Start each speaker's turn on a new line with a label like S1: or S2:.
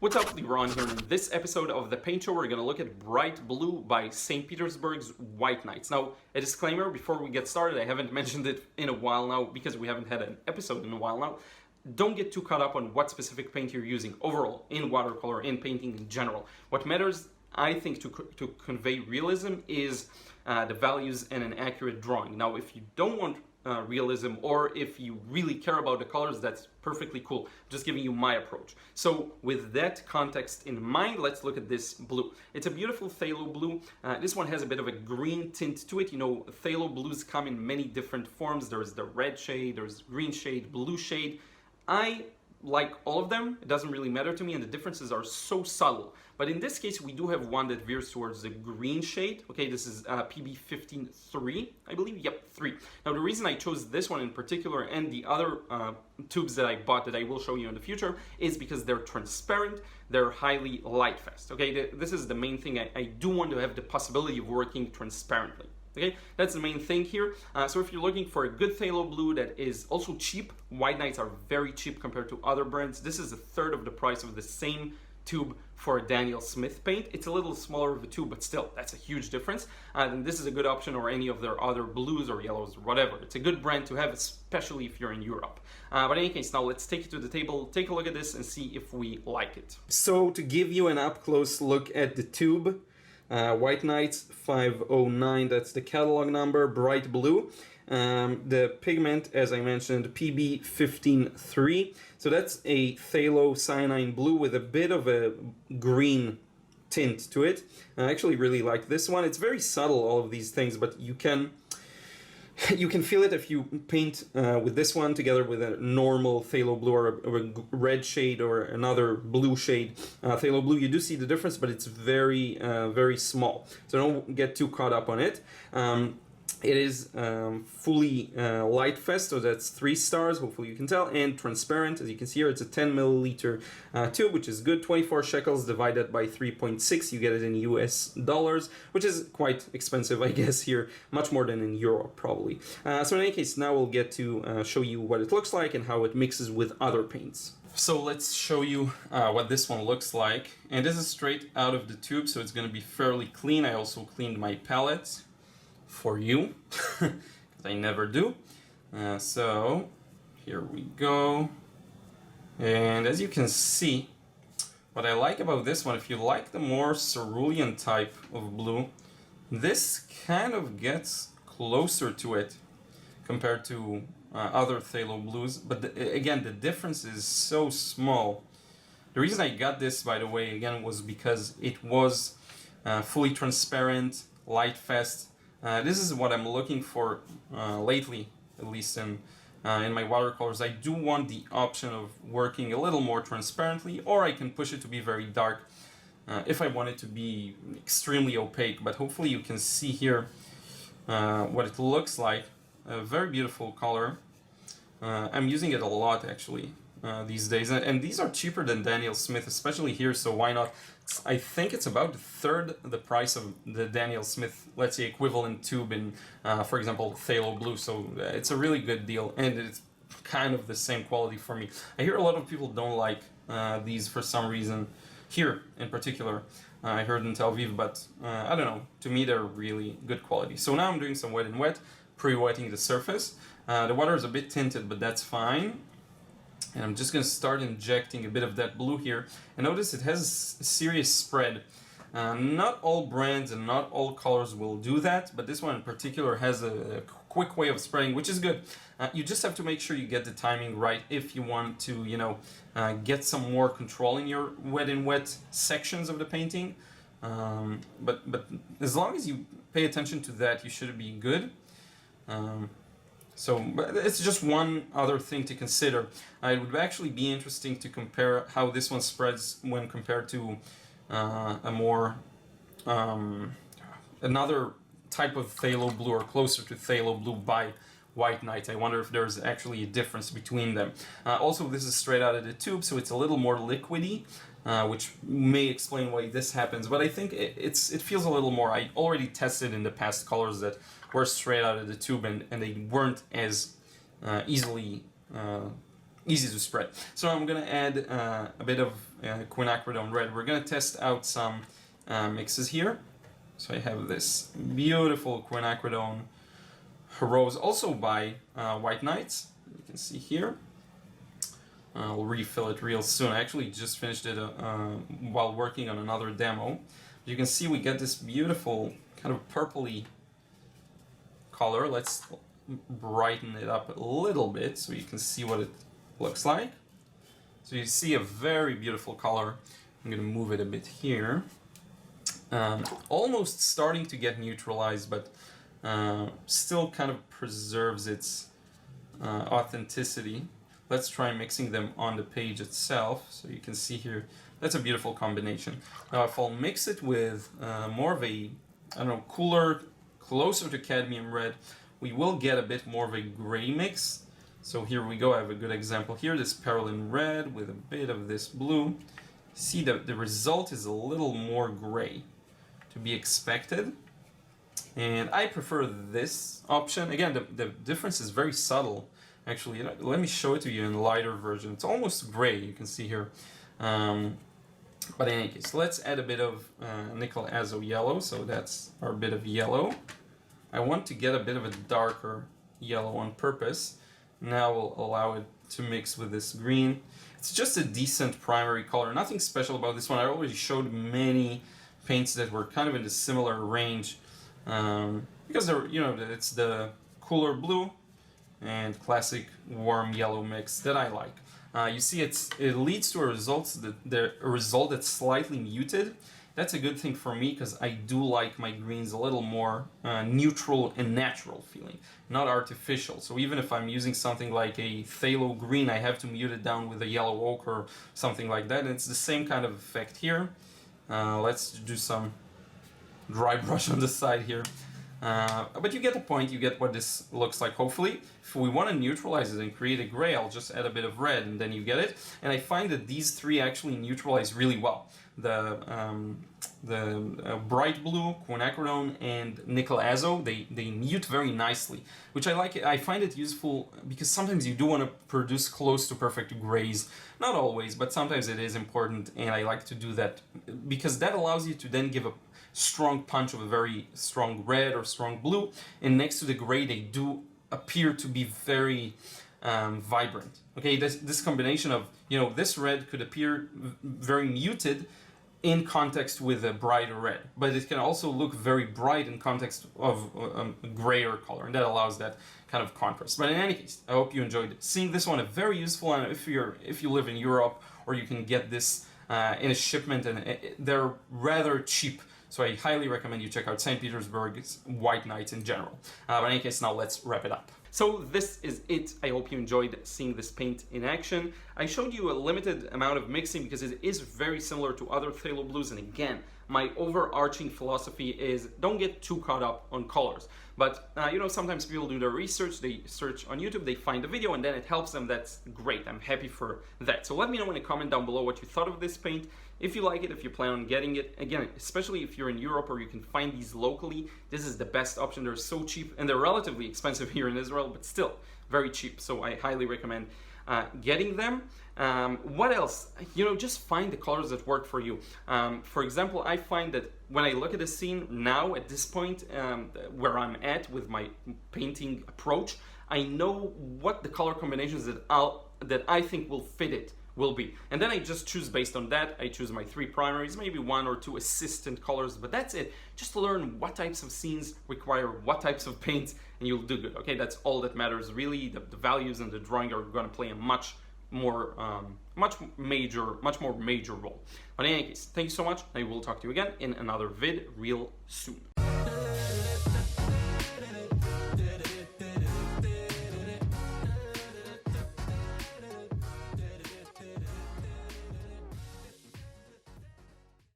S1: What's up, Ron here. In this episode of The Paint Show, we're going to look at Bright Blue by St. Petersburg's White Knights. Now, a disclaimer before we get started, I haven't mentioned it in a while now because we haven't had an episode in a while now. Don't get too caught up on what specific paint you're using overall, in watercolor, in painting in general. What matters, I think, to convey realism is the values and an accurate drawing. Now, if you don't want realism, or if you really care about the colors, that's perfectly cool. I'm just giving you my approach. So with that context in mind, let's look at this blue. It's a beautiful phthalo blue. This one has a bit of a green tint to it. You know, phthalo blues come in many different forms. There's the red shade, there's green shade, blue shade. I like all of them. It doesn't really matter to me, and the differences are so subtle. But in this case, we do have one that veers towards the green shade. Okay, this is PB15-3, I believe. Yep, 3. Now, the reason I chose this one in particular and the other tubes that I bought that I will show you in the future is because they're transparent, they're highly light fast. Okay, this is the main thing. I do want to have the possibility of working transparently. Okay, that's the main thing here. So if you're looking for a good phthalo blue that is also cheap, White Knights are very cheap compared to other brands. This is a third of the price of the same tube for a Daniel Smith paint. It's a little smaller of a tube, but still, that's a huge difference. And this is a good option, or any of their other blues or yellows or whatever. It's a good brand to have, especially if you're in Europe. But in any case, now let's take it to the table, take a look at this and see if we like it. So to give you an up-close look at the tube, White Knights 509, that's the catalog number, bright blue. The pigment, as I mentioned, PB15-3. So that's a phthalo cyanine blue with a bit of a green tint to it. I actually really like this one. It's very subtle, all of these things, but you can feel it if you paint with this one together with a normal phthalo blue or a red shade or another blue shade phthalo blue. You do see the difference, but it's very, very small. So don't get too caught up on it. It is fully light fast, so that's 3 stars, hopefully you can tell, and transparent. As you can see here, it's a 10 milliliter tube, which is good. 24 shekels divided by 3.6, you get it in US dollars, which is quite expensive, I guess, here, much more than in Europe, probably. So in any case, now we'll get to show you what it looks like and how it mixes with other paints. So let's show you what this one looks like. And this is straight out of the tube, so it's going to be fairly clean. I also cleaned my palette for you, because I never do. So here we go. And as you can see, what I like about this one, if you like the more cerulean type of blue, this kind of gets closer to it compared to other phthalo blues. But again, the difference is so small. The reason I got this, by the way, again, was because it was fully transparent, light fast. This is what I'm looking for lately, at least in my watercolors. I do want the option of working a little more transparently, or I can push it to be very dark if I want it to be extremely opaque. But hopefully you can see here what it looks like. A very beautiful color. I'm using it a lot, actually, these days. And these are cheaper than Daniel Smith, especially here, so why not? I think it's about a third the price of the Daniel Smith, let's say, equivalent tube in, for example, phthalo blue. So it's a really good deal, and it's kind of the same quality for me. I hear a lot of people don't like these for some reason, here in particular. I heard in Tel Aviv, but I don't know. To me, they're really good quality. So now I'm doing some wet and wet, pre-wetting the surface. The water is a bit tinted, but that's fine. And I'm just going to start injecting a bit of that blue here. And notice it has a serious spread. Not all brands and not all colors will do that, but this one in particular has a quick way of spreading, which is good. You just have to make sure you get the timing right if you want to, you know, get some more control in your wet and wet sections of the painting. But as long as you pay attention to that, you should be good. So it's just one other thing to consider. It would actually be interesting to compare how this one spreads when compared to a more another type of phthalo blue, or closer to phthalo blue by White Knight. I wonder if there's actually a difference between them. Also, this is straight out of the tube, so it's a little more liquidy, which may explain why this happens. But I think it feels a little more. I already tested in the past colors that were straight out of the tube, and they weren't as easily easy to spread. So I'm gonna add a bit of Quinacridone Red. We're gonna test out some mixes here. So I have this beautiful Quinacridone Rose, also by White Knights. You can see here. I'll refill it real soon. I actually just finished it while working on another demo. You can see we get this beautiful kind of purpley color. Let's brighten it up a little bit so you can see what it looks like. So you see a very beautiful color. I'm going to move it a bit here. Almost starting to get neutralized, but still kind of preserves its authenticity. Let's try mixing them on the page itself. So you can see here, that's a beautiful combination. Now if I'll mix it with more of a, I don't know, cooler, closer to cadmium red, we will get a bit more of a gray mix. So here we go, I have a good example here, this Perylene Red with a bit of this blue. See that the result is a little more gray to be expected. And I prefer this option. Again, the difference is very subtle. Actually, let me show it to you in a lighter version. It's almost gray, you can see here. But in any case, let's add a bit of nickel azo yellow. So that's our bit of yellow. I want to get a bit of a darker yellow on purpose. Now we'll allow it to mix with this green. It's just a decent primary color. Nothing special about this one. I already showed many paints that were kind of in the similar range. Because they're, it's the cooler blue and classic warm yellow mix that I like. You see, it leads to a result that's slightly muted. That's a good thing for me because I do like my greens a little more neutral and natural feeling, not artificial. So even if I'm using something like a phthalo green, I have to mute it down with a yellow ochre or something like that. And it's the same kind of effect here. Let's do some dry brush on the side here. But you get the point, you get what this looks like, hopefully. If we want to neutralize it and create a gray, I'll just add a bit of red and then you get it. And I find that these three actually neutralize really well. The bright blue, Quinacridone, and nickel azo, they mute very nicely, which I like. I find it useful because sometimes you do want to produce close to perfect grays. Not always, but sometimes it is important, and I like to do that because that allows you to then give a strong punch of a very strong red or strong blue, and next to the gray they do appear to be very vibrant. Okay, this combination of, this red could appear very muted in context with a brighter red, but it can also look very bright in context of a grayer color, and that allows that kind of contrast. But in any case, I hope you enjoyed seeing this one. A very useful, and if you live in Europe, or you can get this in a shipment, and they're rather cheap. So I highly recommend you check out St. Petersburg's White Knights in general. But in any case, now let's wrap it up. So this is it. I hope you enjoyed seeing this paint in action. I showed you a limited amount of mixing because it is very similar to other phthalo blues. And again, my overarching philosophy is don't get too caught up on colors. But sometimes people do their research, they search on YouTube, they find a video, and then it helps them. That's great. I'm happy for that. So let me know in a comment down below what you thought of this paint. If you like it, if you plan on getting it, again, especially if you're in Europe or you can find these locally, this is the best option. They're so cheap, and they're relatively expensive here in Israel, but still very cheap. So I highly recommend getting them. What else? Just find the colors that work for you. For example, I find that when I look at a scene now at this point where I'm at with my painting approach, I know what the color combinations that I think will fit it will be. And then I just choose based on that. I choose my 3 primaries, maybe 1 or 2 assistant colors, but that's it. Just learn what types of scenes require what types of paints, and you'll do good. Okay, that's all that matters really. The values and the drawing are going to play a much more major role. But in any case, thank you so much. I will talk to you again in another vid real soon.